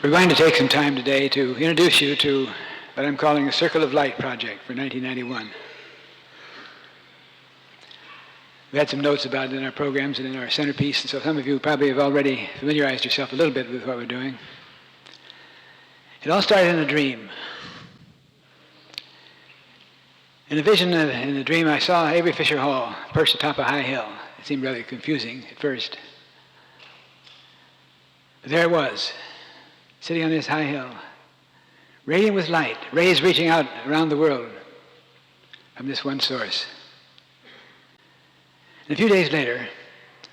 We're going to take some time today to introduce you to what I'm calling the Circle of Light project for 1991. We had some notes about it in our programs and in our centerpiece, and so some of you probably have already familiarized yourself a little bit with what we're doing. It all started in a dream. In a vision, in a dream, I saw Avery Fisher Hall perched atop a high hill. It seemed rather confusing at first. But there it was, sitting on this high hill, radiant with light, rays reaching out around the world from this one source. And a few days later,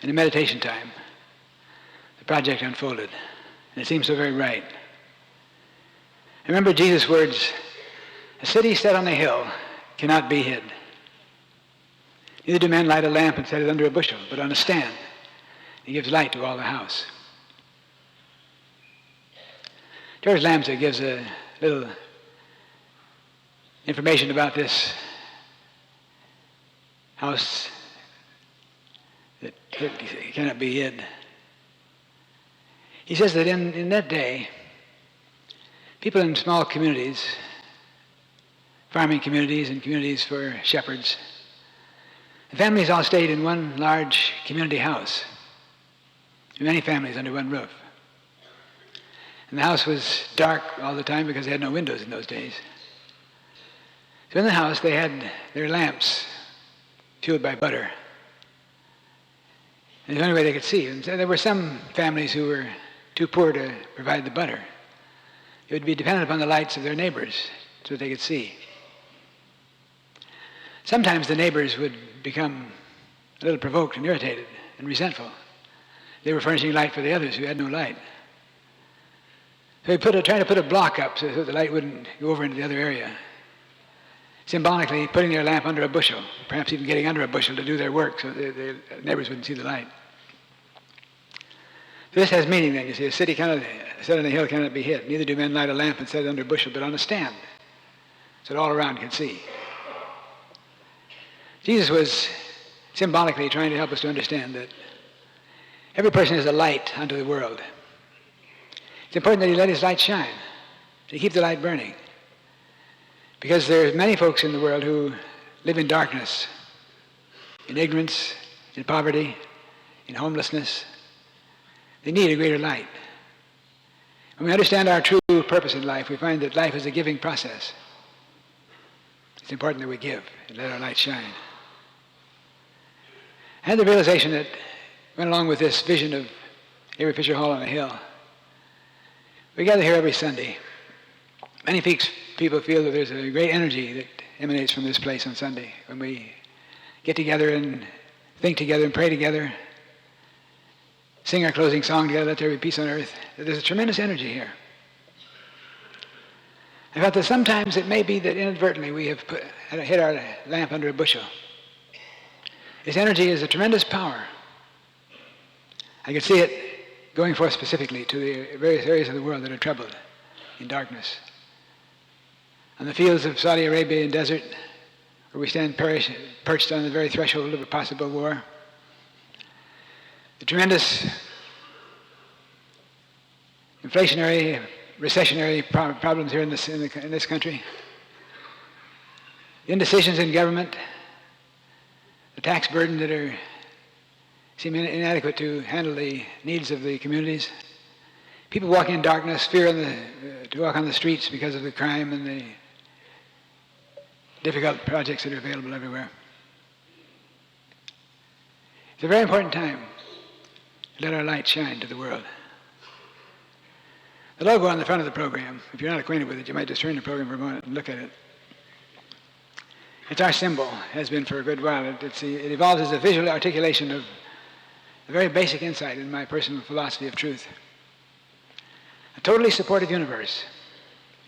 in a meditation time, the project unfolded, and it seemed so very right. I remember Jesus' words, "A city set on a hill cannot be hid. Neither do men light a lamp and set it under a bushel, but on a stand. It gives light to all the house." George Lamsa gives a little information about this house that cannot be hid. He says that in that day, people in small communities, farming communities and communities for shepherds, the families all stayed in one large community house, many families under one roof. And the house was dark all the time because they had no windows in those days. So in the house they had their lamps fueled by butter. And the only way they could see. And so there were some families who were too poor to provide the butter. It would be dependent upon the lights of their neighbors so that they could see. Sometimes the neighbors would become a little provoked and irritated and resentful. They were furnishing light for the others who had no light. So they tried to put a block up so that the light wouldn't go over into the other area. Symbolically putting their lamp under a bushel, perhaps even getting under a bushel to do their work so the neighbors wouldn't see the light. So this has meaning then. You see, a city set on a hill cannot be hid. Neither do men light a lamp and set it under a bushel, but on a stand, so that all around can see. Jesus was symbolically trying to help us to understand that every person is a light unto the world. It's important that he let his light shine, to keep the light burning. Because there are many folks in the world who live in darkness, in ignorance, in poverty, in homelessness. They need a greater light. When we understand our true purpose in life, we find that life is a giving process. It's important that we give and let our light shine. I had the realization that went along with this vision of Avery Fisher Hall on a hill. We gather here every Sunday. Many people feel that there's a great energy that emanates from this place on Sunday when we get together and think together and pray together, sing our closing song together, "Let there be peace on earth." There's a tremendous energy here. I felt that sometimes it may be that inadvertently we have hit our lamp under a bushel. This energy is a tremendous power. I could see it going forth specifically to the various areas of the world that are troubled in darkness. On the fields of Saudi Arabia and desert, where we stand perched on the very threshold of a possible war. The tremendous inflationary, recessionary problems here in this country. The indecisions in government, the tax burden that seem inadequate to handle the needs of the communities. People walking in darkness, fear to walk on the streets because of the crime and the difficult projects that are available everywhere. It's a very important time to let our light shine to the world. The logo on the front of the program, if you're not acquainted with it, you might just turn the program for a moment and look at it. It's our symbol, has been for a good while. It evolves as a visual articulation of a very basic insight in my personal philosophy of truth. A totally supportive universe.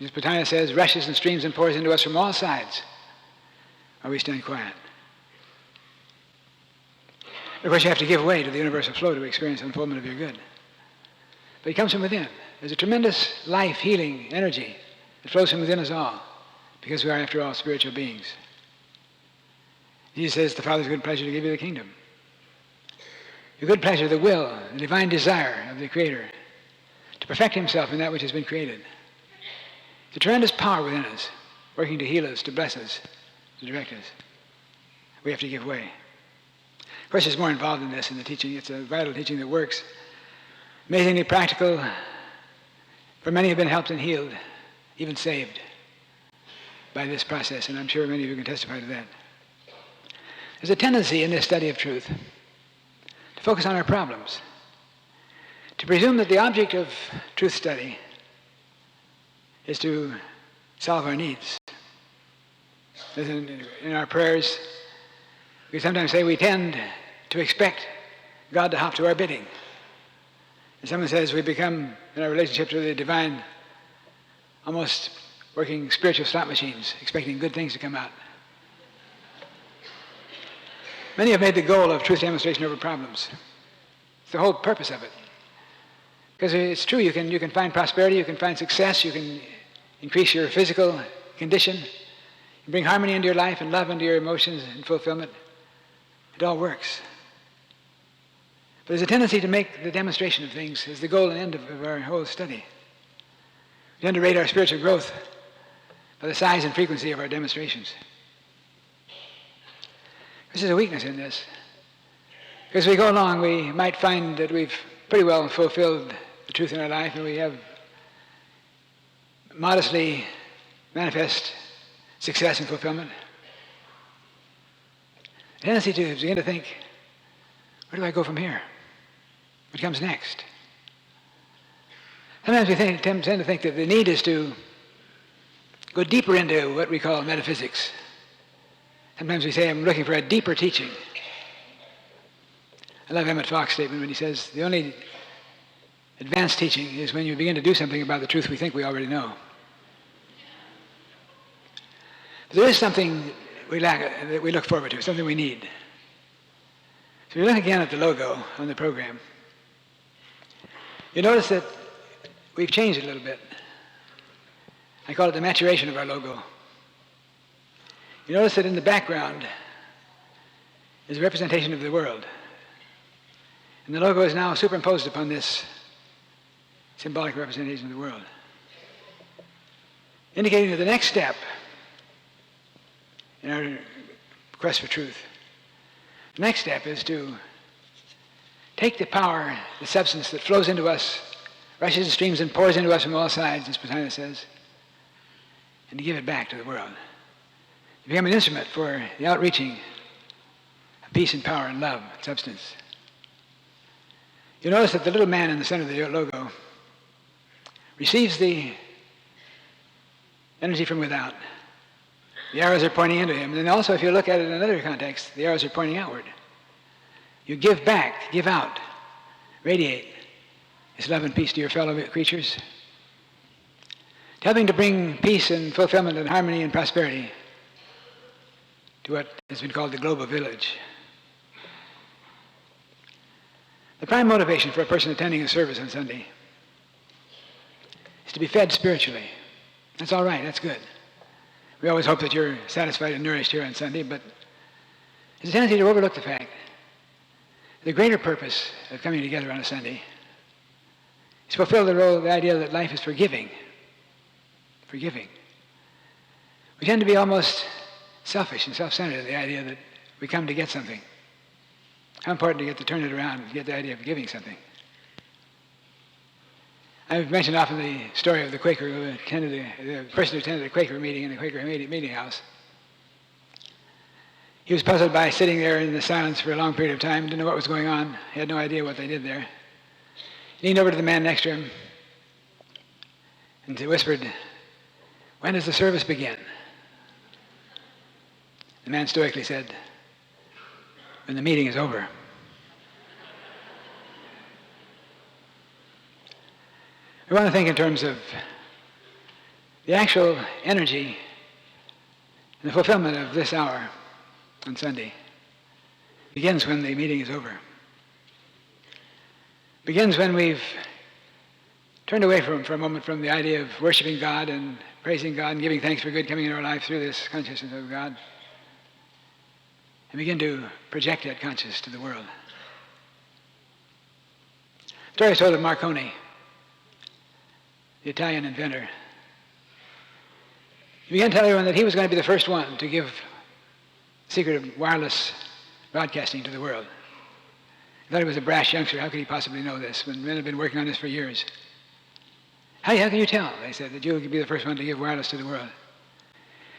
As Putana says, rushes and streams and pours into us from all sides while we stand quiet. Of course, you have to give way to the universal flow to experience the unfoldment of your good. But it comes from within. There's a tremendous life, healing, energy that flows from within us all because we are, after all, spiritual beings. Jesus says, the Father's good pleasure to give you the kingdom. The good pleasure, the will, the divine desire of the Creator to perfect himself in that which has been created. It's a tremendous power within us, working to heal us, to bless us, to direct us. We have to give way. Of course, there's more involved in this in the teaching. It's a vital teaching that works. Amazingly practical. For many have been helped and healed, even saved by this process, and I'm sure many of you can testify to that. There's a tendency in this study of truth to focus on our problems, to presume that the object of truth study is to solve our needs. In our prayers, we sometimes say we tend to expect God to hop to our bidding. And someone says we become, in our relationship to the divine, almost working spiritual slot machines, expecting good things to come out. Many have made the goal of truth demonstration over problems. It's the whole purpose of it. Because it's true, you can find prosperity, you can find success, you can increase your physical condition, you bring harmony into your life and love into your emotions and fulfillment. It all works. But there's a tendency to make the demonstration of things as the goal and end of our whole study. We tend to rate our spiritual growth by the size and frequency of our demonstrations. This is a weakness in this. As we go along, we might find that we've pretty well fulfilled the truth in our life, and we have modestly manifest success and fulfillment. The tendency to begin to think, where do I go from here? What comes next? Sometimes we tend to think that the need is to go deeper into what we call metaphysics. Sometimes we say, I'm looking for a deeper teaching. I love Emmett Fox's statement when he says, the only advanced teaching is when you begin to do something about the truth we think we already know. But there is something we lack, that we look forward to, something we need. So you look again at the logo on the program. You notice that we've changed it a little bit. I call it the maturation of our logo. You notice that in the background is a representation of the world. And the logo is now superimposed upon this symbolic representation of the world, indicating that the next step in our quest for truth, the next step is to take the power, the substance that flows into us, rushes and streams and pours into us from all sides, as Spontana says, and to give it back to the world. To become an instrument for the outreaching of peace and power and love and substance. You notice that the little man in the center of the logo receives the energy from without. The arrows are pointing into him. And then also, if you look at it in another context, the arrows are pointing outward. You give back, give out, radiate this love and peace to your fellow creatures, helping to bring peace and fulfillment and harmony and prosperity to what has been called the global village. The prime motivation for a person attending a service on Sunday is to be fed spiritually. That's all right, that's good. We always hope that you're satisfied and nourished here on Sunday, but there's a tendency to overlook the fact the greater purpose of coming together on a Sunday is to fulfill the role of the idea that life is forgiving. Forgiving. We tend to be almost selfish and self-centered in the idea that we come to get something. How important to get to turn it around and get the idea of giving something. I've mentioned often the story of the Quaker who attended the person who attended a Quaker meeting in the Quaker meeting house. He was puzzled by sitting there in the silence for a long period of time, didn't know what was going on, he had no idea what they did there. He leaned over to the man next to him and whispered, "When does the service begin?" The man stoically said, "When the meeting is over." We want to think in terms of the actual energy and the fulfillment of this hour on Sunday. Begins when the meeting is over. Begins when we've turned away for a moment from the idea of worshiping God and praising God and giving thanks for good coming into our life through this consciousness of God, and begin to project that consciousness to the world. The story is told of Marconi. the Italian inventor, he began to tell everyone that he was going to be the first one to give the secret of wireless broadcasting to the world. He thought he was a brash youngster. How could he possibly know this when men have been working on this for years? How can you tell, they said, that you could be the first one to give wireless to the world?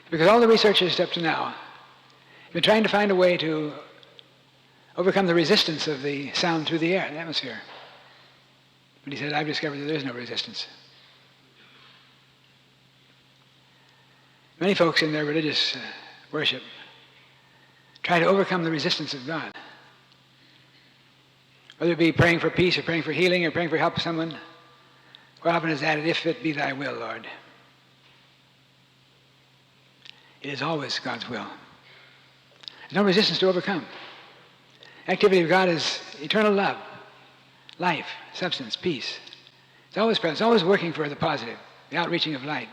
Because all the researchers up to now have been trying to find a way to overcome the resistance of the sound through the air, the atmosphere. But he said, I've discovered that there's no resistance. Many folks in their religious worship try to overcome the resistance of God. Whether it be praying for peace or praying for healing or praying for help to someone, quite often is added, if it be thy will, Lord. It is always God's will. There's no resistance to overcome. Activity of God is eternal love, life, substance, peace. It's always present. It's always working for the positive, the outreaching of light.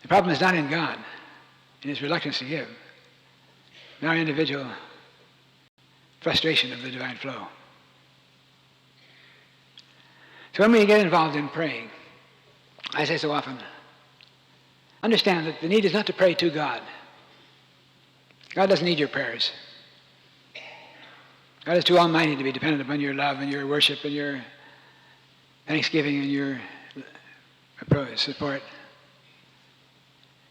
The problem is not in God, in his reluctance to give, in our individual frustration of the divine flow. So when we get involved in praying, I say so often, understand that the need is not to pray to God. God doesn't need your prayers. God is too almighty to be dependent upon your love and your worship and your thanksgiving and your support.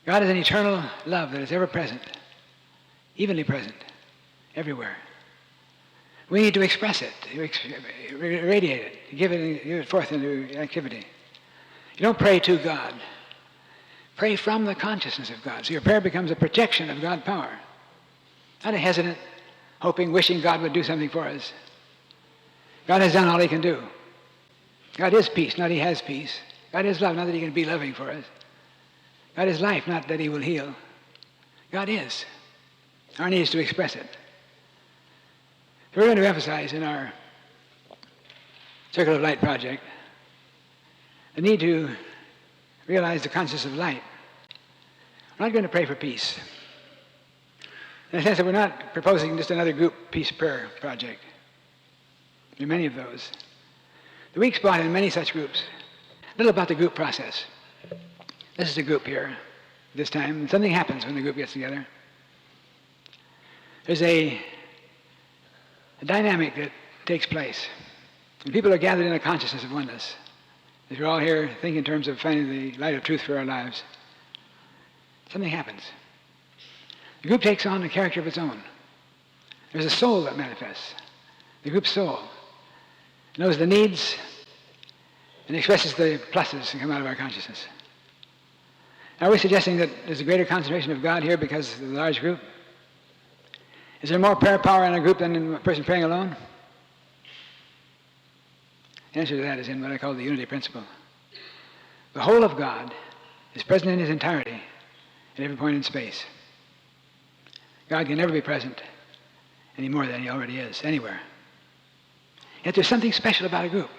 God is an eternal love that is ever present, evenly present, everywhere. We need to express it, radiate it, give it forth into activity. You don't pray to God. Pray from the consciousness of God. So your prayer becomes a projection of God's power. Not a hesitant, hoping, wishing God would do something for us. God has done all he can do. God is peace, not he has peace. God is love, not that he can be loving for us. God is life, not that he will heal. God is. Our need is to express it. So we're going to emphasize in our Circle of Light project the need to realize the consciousness of light. We're not going to pray for peace. In the sense that we're not proposing just another group peace prayer project. There are many of those. The weak spot in many such groups, a little about the group process. This is a group here this time, and something happens when the group gets together. There's a dynamic that takes place. When people are gathered in a consciousness of oneness, as we're all here thinking in terms of finding the light of truth for our lives, something happens. The group takes on a character of its own. There's a soul that manifests. The group's soul knows the needs and expresses the pluses that come out of our consciousness. Are we suggesting that there's a greater concentration of God here because of the large group? Is there more prayer power in a group than in a person praying alone? The answer to that is in what I call the unity principle. The whole of God is present in his entirety at every point in space. God can never be present any more than he already is, anywhere. Yet there's something special about a group.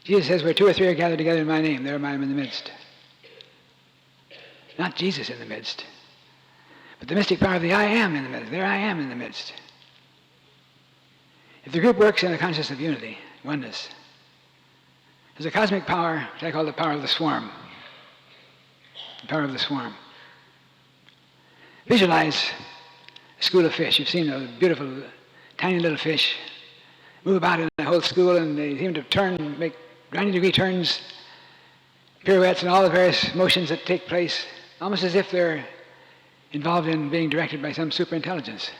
Jesus says, where two or three are gathered together in my name, there I am in the midst. Not Jesus in the midst, but the mystic power of the I am in the midst. There I am in the midst. If the group works in a consciousness of unity, oneness, there's a cosmic power, which I call the power of the swarm. The power of the swarm. Visualize a school of fish. You've seen those beautiful, tiny little fish move about in the whole school, and they seem to turn, make 90-degree turns, pirouettes, and all the various motions that take place, almost as if they're involved in being directed by some superintelligence.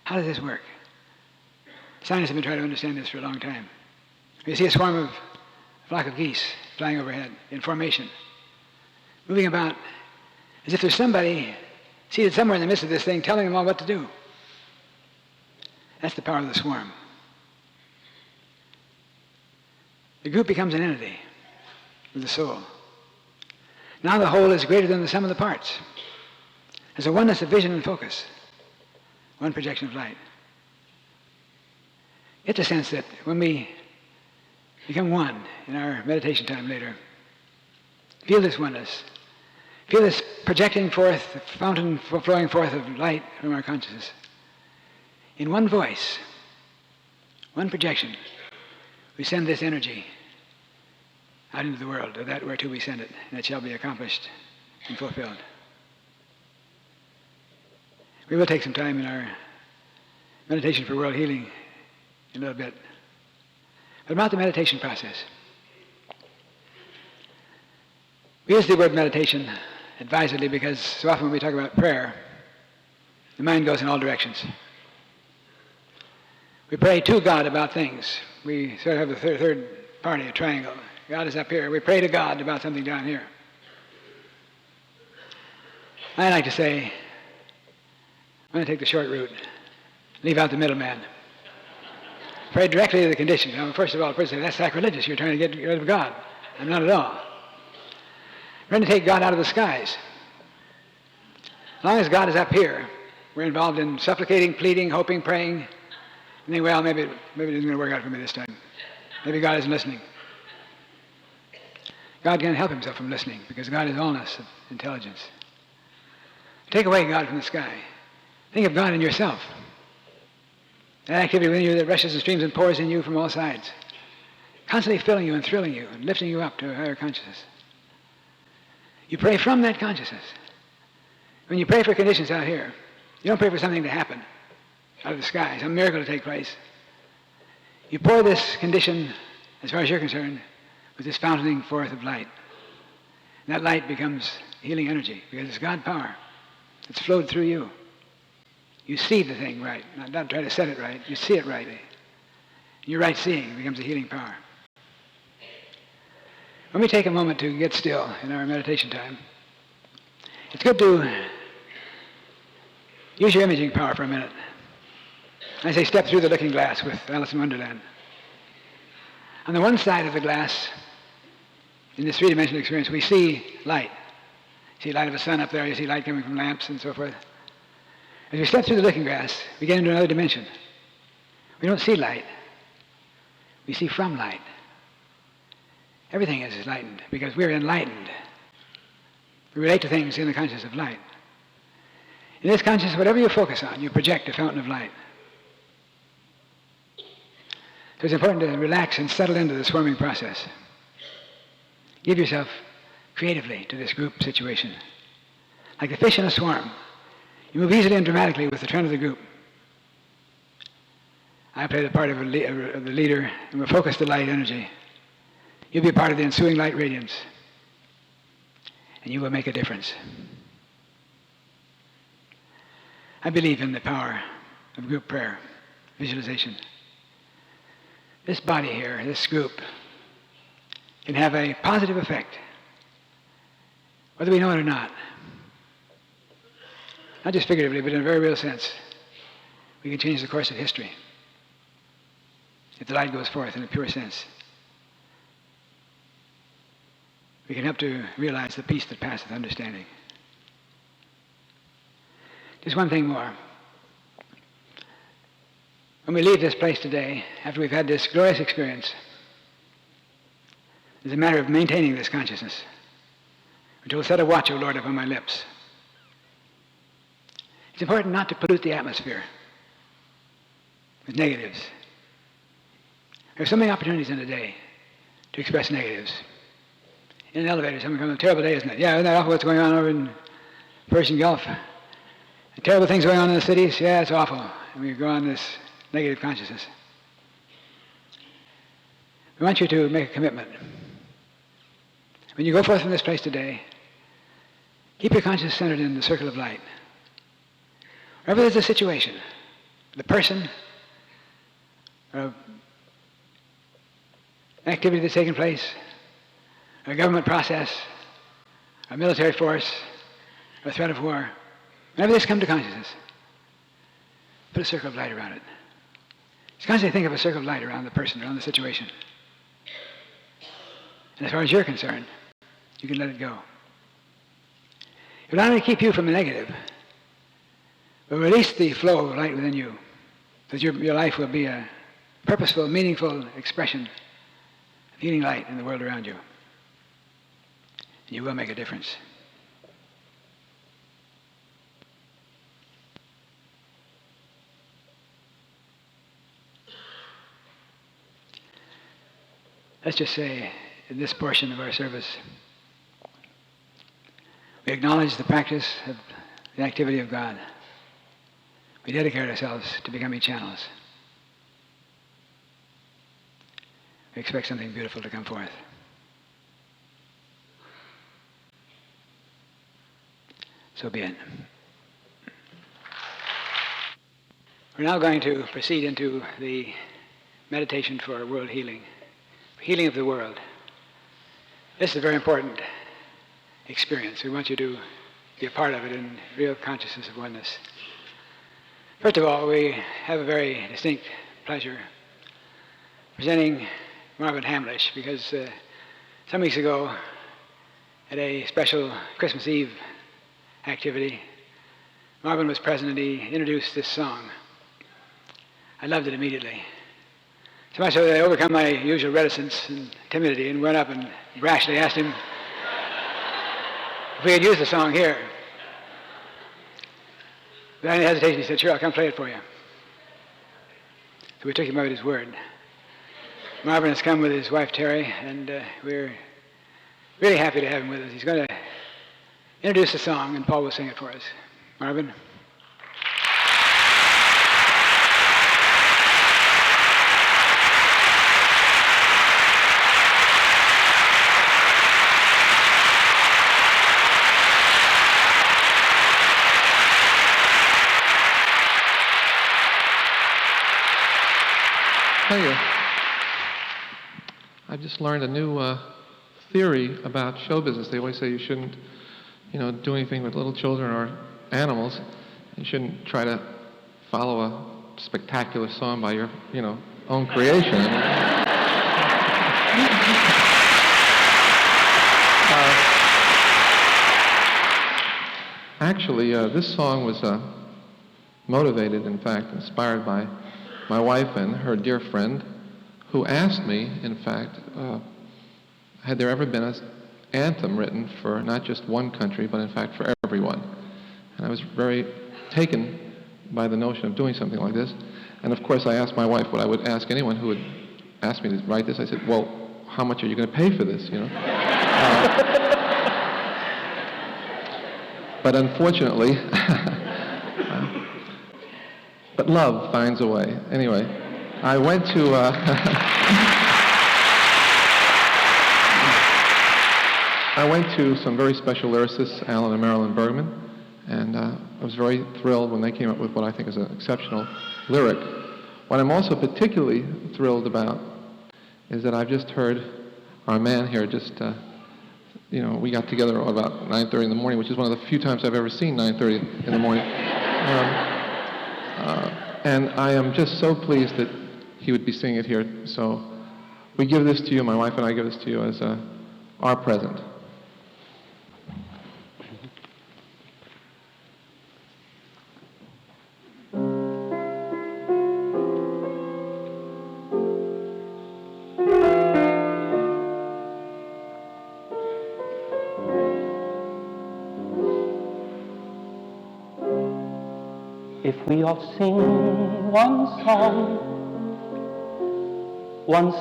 How does this work? Scientists have been trying to understand this for a long time. You see a flock of geese flying overhead in formation, moving about as if there's somebody seated somewhere in the midst of this thing telling them all what to do. That's the power of the swarm. The group becomes an entity with the soul. Now the whole is greater than the sum of the parts. There's a oneness of vision and focus. One projection of light. Get the sense that when we become one in our meditation time later, feel this oneness. Feel this projecting forth, the fountain flowing forth of light from our consciousness. In one voice, one projection, we send this energy out into the world, or that whereto we send it, and it shall be accomplished and fulfilled. We will take some time in our meditation for world healing in a little bit. But about the meditation process. We use the word meditation advisedly because so often when we talk about prayer, the mind goes in all directions. We pray to God about things. We sort of have a third party, a triangle. God is up here. We pray to God about something down here. I like to say, I'm going to take the short route. Leave out the middleman. Pray directly to the condition. Now, first of all, the person says, that's sacrilegious. You're trying to get rid of God. I'm not at all. We're going to take God out of the skies. As long as God is up here, we're involved in supplicating, pleading, hoping, praying. And think, well, maybe it isn't going to work out for me this time. Maybe God isn't listening. God can't help himself from listening because God is allness of intelligence. Take away God from the sky. Think of God in yourself. That activity within you that rushes and streams and pours in you from all sides. Constantly filling you and thrilling you and lifting you up to a higher consciousness. You pray from that consciousness. When you pray for conditions out here, you don't pray for something to happen out of the sky, some miracle to take place. You pour this condition, as far as you're concerned, with this fountaining forth of light. And that light becomes healing energy because it's God power. It's flowed through you. You see the thing right, not try to set it right. You see it rightly. Your right seeing becomes a healing power. When we take a moment to get still in our meditation time, it's good to use your imaging power for a minute. I say step through the looking glass with Alice in Wonderland. On the one side of the glass, in this three-dimensional experience, we see light. You see light of the sun up there, you see light coming from lamps and so forth. As we step through the looking glass, we get into another dimension. We don't see light. We see from light. Everything is enlightened because we're enlightened. We relate to things in the consciousness of light. In this consciousness, whatever you focus on, you project a fountain of light. So it's important to relax and settle into the swarming process. Give yourself creatively to this group situation. Like the fish in a swarm, you move easily and dramatically with the trend of the group. I play the part of the leader, and we'll focus the light energy. You'll be a part of the ensuing light radiance, and you will make a difference. I believe in the power of group prayer, visualization. This body here, this group, can have a positive effect, whether we know it or not. Not just figuratively, but in a very real sense. We can change the course of history if the light goes forth in a pure sense. We can help to realize the peace that passeth understanding. Just one thing more. When we leave this place today, after we've had this glorious experience, it's a matter of maintaining this consciousness, which will set a watch, O Lord, upon my lips. It's important not to pollute the atmosphere with negatives. There are so many opportunities in a day to express negatives. In an elevator, someone comes, a terrible day, isn't it? Yeah, isn't that awful what's going on over in Persian Gulf? The terrible things going on in the cities? Yeah, it's awful. And we go on this negative consciousness. We want you to make a commitment. When you go forth from this place today, keep your consciousness centered in the circle of light. Wherever there's a situation, the person, or an activity that's taking place, a government process, a military force, or a threat of war, whenever this comes to consciousness, put a circle of light around it. Just constantly think of a circle of light around the person, around the situation. And as far as you're concerned, you can let it go. It will not only keep you from the negative, but release the flow of light within you, so that your life will be a purposeful, meaningful expression of healing light in the world around you. You will make a difference. let's just say, in this portion of our service, we acknowledge the practice of the activity of God. We dedicate ourselves to becoming channels. We expect something beautiful to come forth. So be it. We're now going to proceed into the meditation for world healing, healing of the world. This is a very important experience. We want you to be a part of it in real consciousness of oneness. First of all, we have a very distinct pleasure presenting Marvin Hamlish, because some weeks ago at a special Christmas Eve activity, Marvin was present and he introduced this song. I loved it immediately. So much so that I overcome my usual reticence and timidity and went up and brashly asked him if we had used the song here. Without any hesitation, he said, "Sure, I'll come play it for you." So we took him up at his word. Marvin has come with his wife, Terry, and we're really happy to have him with us. He's going to introduce the song, and Paul will sing it for us. Marvin? Hey, I've just learned a new theory about show business. They always say you shouldn't, do anything with little children or animals. You shouldn't try to follow a spectacular song by your, own creation. Actually, this song was motivated, in fact, inspired by my wife and her dear friend, who asked me, in fact, had there ever been an anthem written for not just one country, but in fact for everyone. And I was very taken by the notion of doing something like this. And of course I asked my wife what I would ask anyone who would ask me to write this. I said, well, how much are you going to pay for this, But unfortunately, but love finds a way. Anyway, I went to I went to some very special lyricists, Alan and Marilyn Bergman, and I was very thrilled when they came up with what I think is an exceptional lyric. What I'm also particularly thrilled about is that I've just heard our man here we got together about 9:30 in the morning, which is one of the few times I've ever seen 9:30 in the morning. And I am just so pleased that he would be singing it here. So we give this to you, my wife and I give this to you as our present. If we all sing one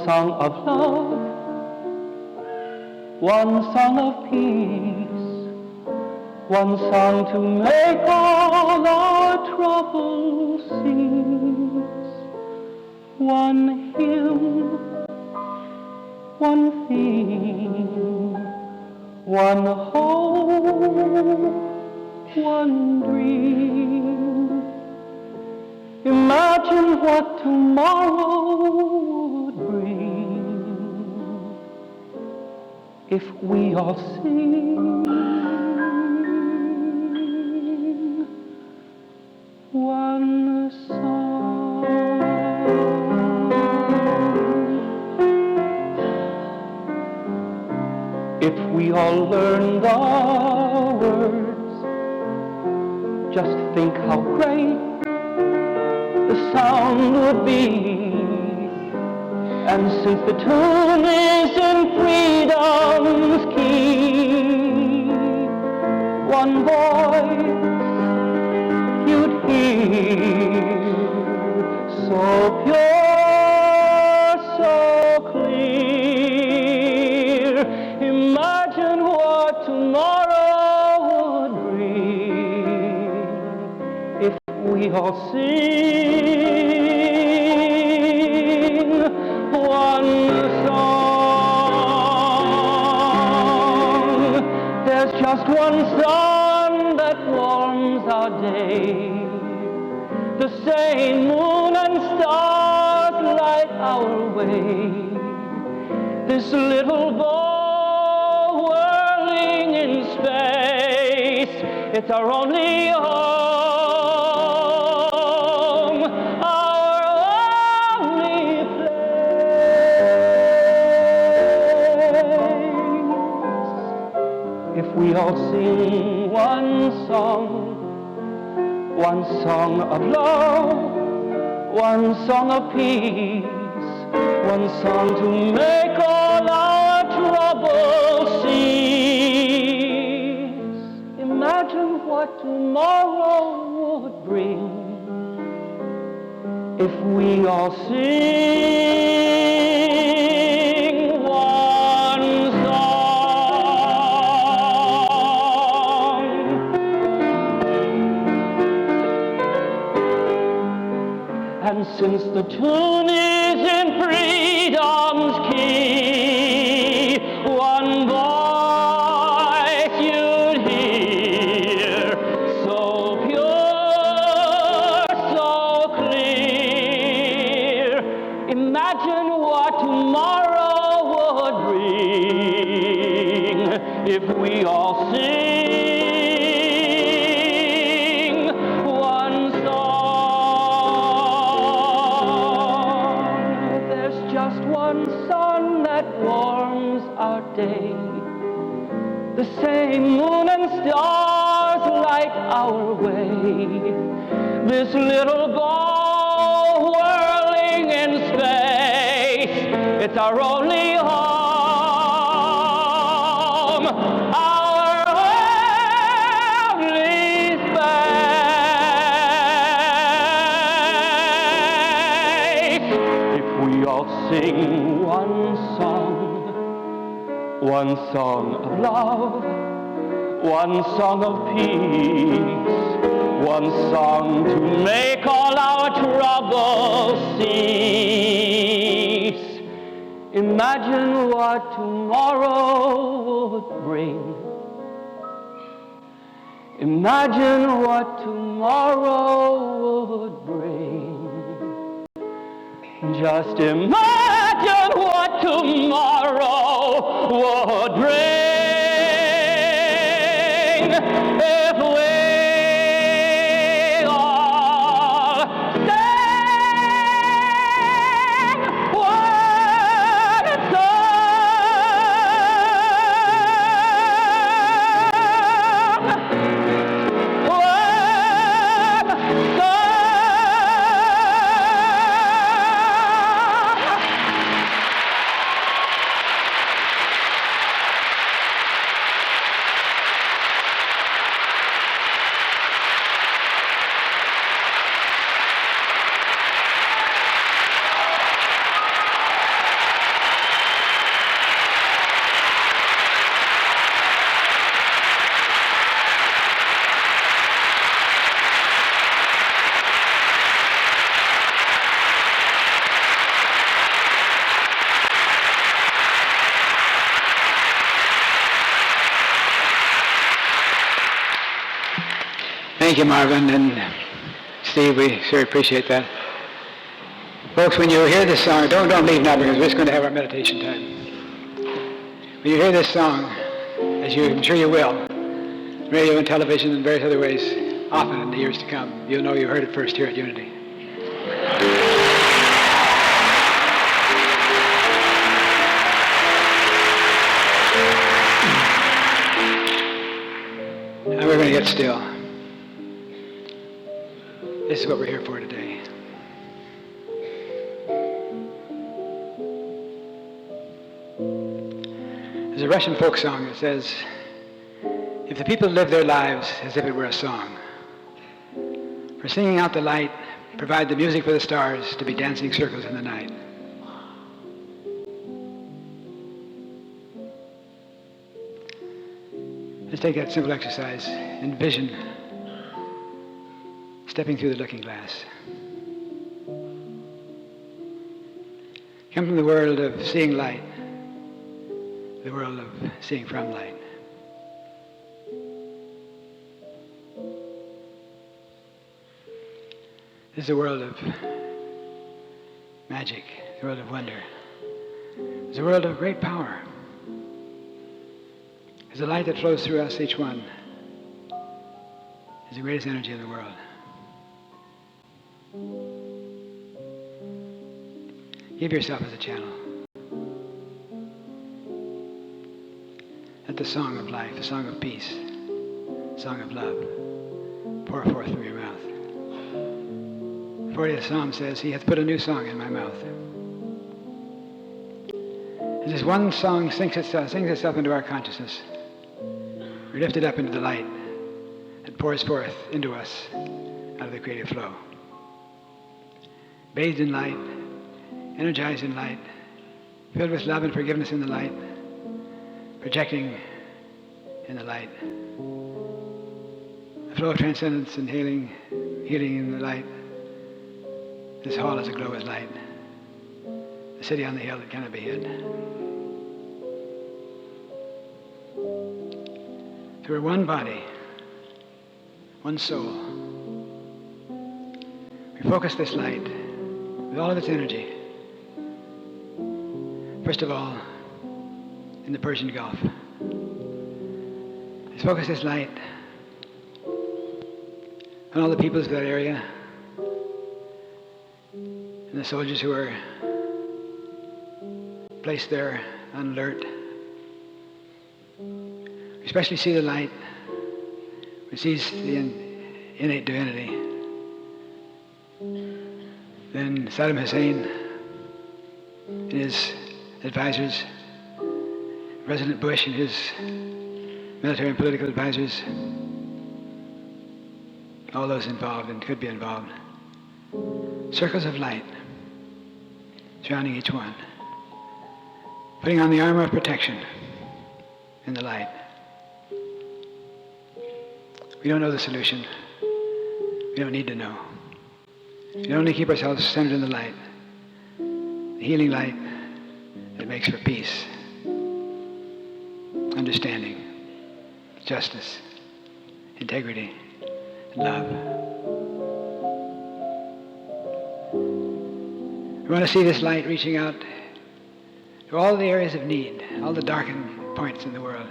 song of love, one song of peace, one song to make all our troubles cease, one hymn, one theme, one hope, one dream. Imagine what tomorrow would bring if we all sing one song. If we all learn the words, just think how great the sound would be. And since the tune is in freedom's key, one voice you'd hear, so pure, so clear. all sing one song. There's just one sun that warms our day. The same moon and stars light our way. This little ball whirling in space, it's our only home, our only place. If we all sing one song of love, one song of peace, one song to make all our troubles cease. Imagine what tomorrow would bring if we all sing one song. And since the tune is in freedom's key, one voice you'd hear, so pure, so clear. Imagine what tomorrow would bring if we all sing one song. There's just one sun that warms our day. The same moon and stars light our way. This little ball whirling in space, it's our only home, our only space. If we all sing one song of love, one song of peace, one song to make all our troubles cease. Imagine what tomorrow would bring. Imagine what tomorrow would bring. Just imagine what tomorrow would bring if we all sang one song. One song. Thank you, Marvin and Steve. We sure appreciate that. Folks, when you hear this song, don't leave now because we're just going to have our meditation time. When you hear this song, as I'm sure you will, radio and television and various other ways, often in the years to come, you'll know you heard it first here at Unity. Now we're going to get still. This is what we're here for today. There's a Russian folk song that says, if the people live their lives as if it were a song, for singing out the light, provide the music for the stars to be dancing circles in the night. Let's take that simple exercise. Envision stepping through the looking glass. Come from the world of seeing light, the world of seeing from light. This is a world of magic, a world of wonder. It's a world of great power. It's a light that flows through us, each one. It's the greatest energy in the world. Give yourself as a channel. Let the song of life, the song of peace, the song of love, pour forth from your mouth. The 40th Psalm says, He hath put a new song in my mouth. As this one song sings itself into our consciousness, we're lifted up into the light that pours forth into us out of the creative flow. Bathed in light, energized in light, filled with love and forgiveness in the light, projecting in the light. A flow of transcendence and healing in the light. This hall is aglow with light. The city on the hill that cannot be hid. So we're one body, one soul. We focus this light with all of its energy. First of all, in the Persian Gulf. Let's focus this light on all the peoples of that area and the soldiers who are placed there on alert. We especially see the light, we see the innate divinity. Then Saddam Hussein and his advisors, President Bush and his military and political advisors, all those involved and could be involved. Circles of light surrounding each one, putting on the armor of protection in the light. We don't know the solution. We don't need to know. We can only keep ourselves centered in the light, the healing light that makes for peace, understanding, justice, integrity, and love. We want to see this light reaching out to all the areas of need, all the darkened points in the world.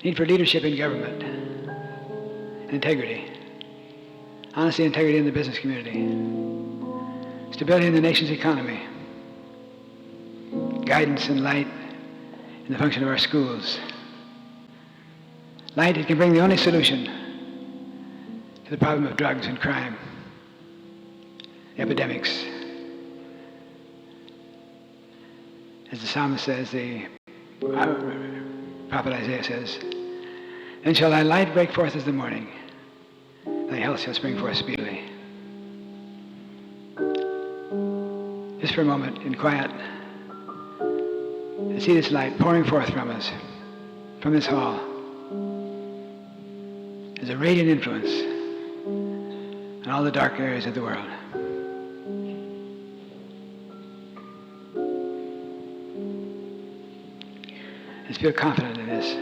Need for leadership in government, integrity, honesty and integrity in the business community, stability in the nation's economy, guidance and light in the function of our schools. Light, it can bring the only solution to the problem of drugs and crime, epidemics. As the psalmist says, the prophet Isaiah says, then shall thy light break forth as the morning, thy health shall spring forth speedily. Just for a moment, in quiet, and see this light pouring forth from us, from this hall, as a radiant influence on all the dark areas of the world. Let's feel confident in this,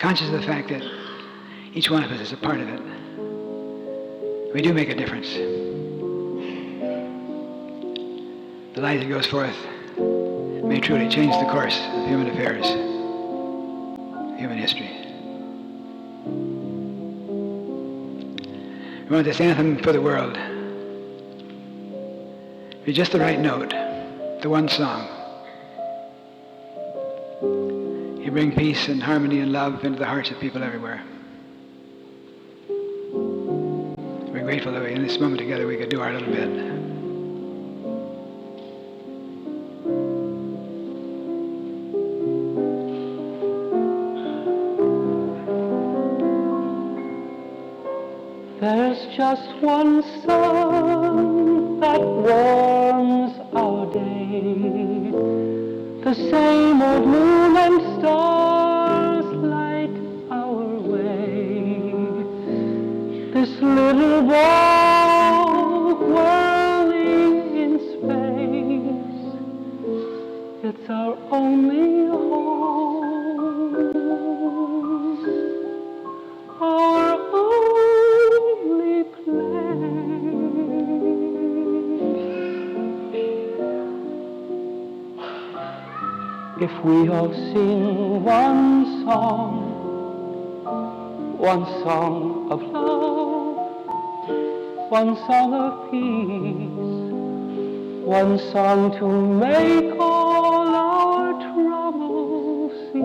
conscious of the fact that each one of us is a part of it. We do make a difference. The light that goes forth may truly change the course of human affairs, human history. We want this anthem for the world to be just the right note, the one song. You bring peace and harmony and love into the hearts of people everywhere. We're grateful that in this moment together we could do our little bit. There's just one sun that warms our day. The same old moon and stars light our way. little ball whirling in space, it's our only home, our only place. If we all sing one song of love, one song of peace, one song to make all our troubles cease.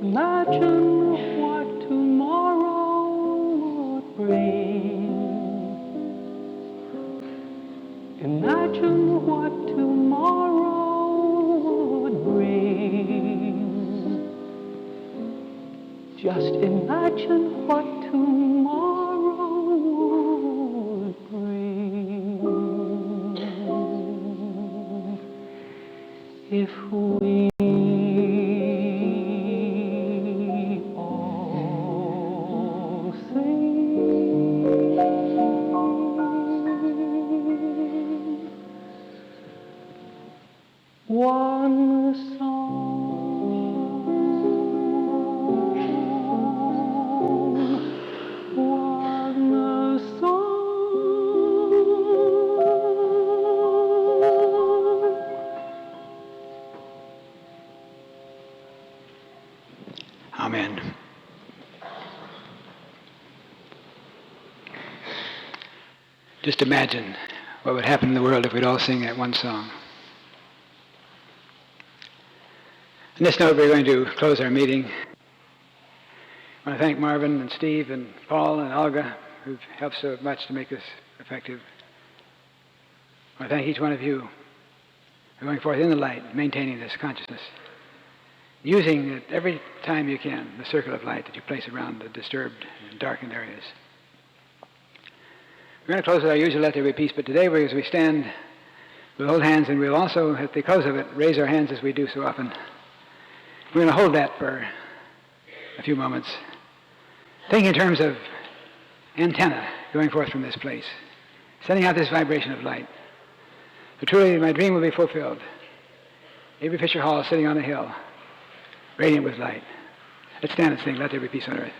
Imagine what tomorrow would bring. Imagine what tomorrow would bring. Just imagine what tomorrow would bring. If we all sing one song, one song. Amen. Just imagine what would happen in the world if we'd all sing that one song. On this note, we're going to close our meeting. I want to thank Marvin and Steve and Paul and Olga, who've helped so much to make this effective. I want to thank each one of you for going forth in the light, maintaining this consciousness, using it every time you can, the circle of light that you place around the disturbed and darkened areas. We're going to close with our usual Let There Be Peace, but today, as we stand, we'll hold hands, and we'll also, at the close of it, raise our hands as we do so often. We're going to hold that for a few moments. Think in terms of antenna going forth from this place, sending out this vibration of light. So truly, my dream will be fulfilled. Avery Fisher Hall sitting on a hill, radiant with light. Let's stand and sing, Let There Be Peace on Earth.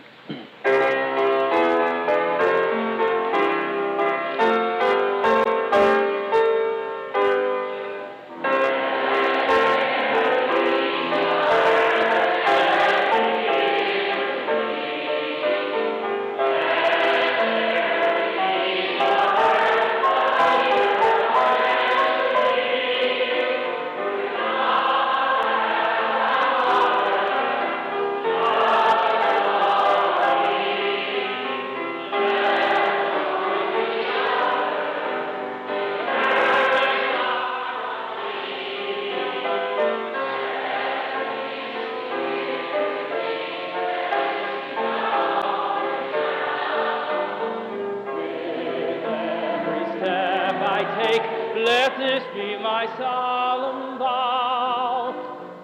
Let this be my solemn vow,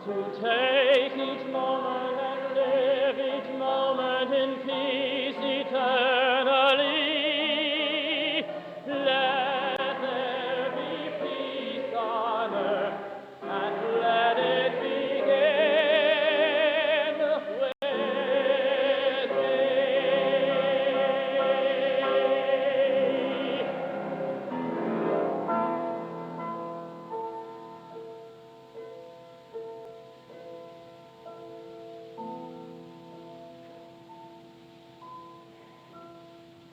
to take each moment and live each moment in peace eternally. Let there be peace on earth, and let it begin with me.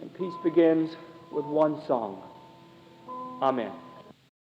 And peace begins with one song. Amen.